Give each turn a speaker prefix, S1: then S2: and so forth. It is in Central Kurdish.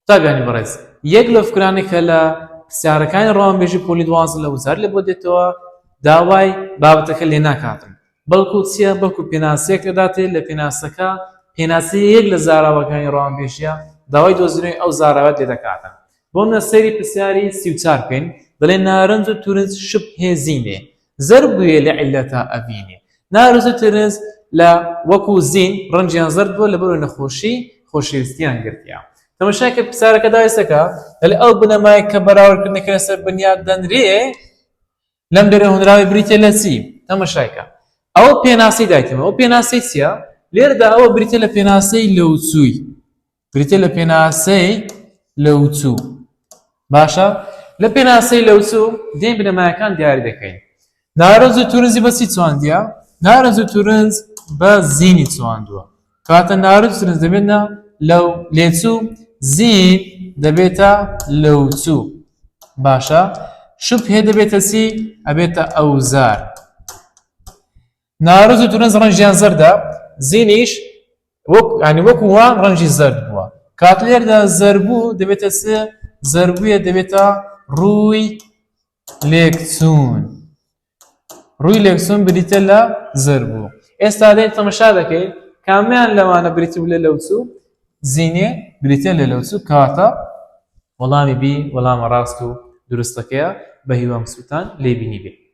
S1: تابعني برز يقلو فكراني كلا سعركان روان بيجي بولي دوازن لو زار لبودتوا داواي بابتك اللي ناكاتن بلكو تسيا بلكو بيناسيك لداتي لبيناسكا بيناسي يقل زارا وكان روان بيجيا داواي دوزني او زاراوات لدكاتن بونا سيري بسياري سيوتار بين دلين نارنزو تورنز شبه زيني زربوية لعلتا أفيني نارنزو تورنز لا وكو زين رنجيان زربو لبرو نخوشي خوشي وستيان قرتيا تماشاك بسارك دايسكا الأو بنماي كبراور كنا كنسر بنياد دنريه لم دره هنراوي بريتي لسي تماشاك أو بيناسي دايتما أو بيناسي سيا ليردا أو بريتي لبيناسي لوتسوي بريتي لبيناسي لوتسو باشا لبيناسي لوتسو دين بنماي كان دياري دكين نارنزو تورنزي بسي توانديا نارنزو تورنز بزيني تواندوا كاتا نارنزو تورنز دبنا لو ليتسو زين دبيتا لوتسو باشا شبه دبيتا سي أبيتا أوزار نارنزو تورنز رنجيان زردا زينيش يعني وكو وان رنجي زرد بوا كاتلير دا زربو دبيتا سي زربوية دبيتا روي ليكتسون روي ليكسون بريتلا زربو استادين تماشا دكي كاميان لوانا بريتو ولا لوتسو زيني بريتلا لوتسو كاتا والله بي والله راستو درستكيا بهيوام سلطان ليبيني بي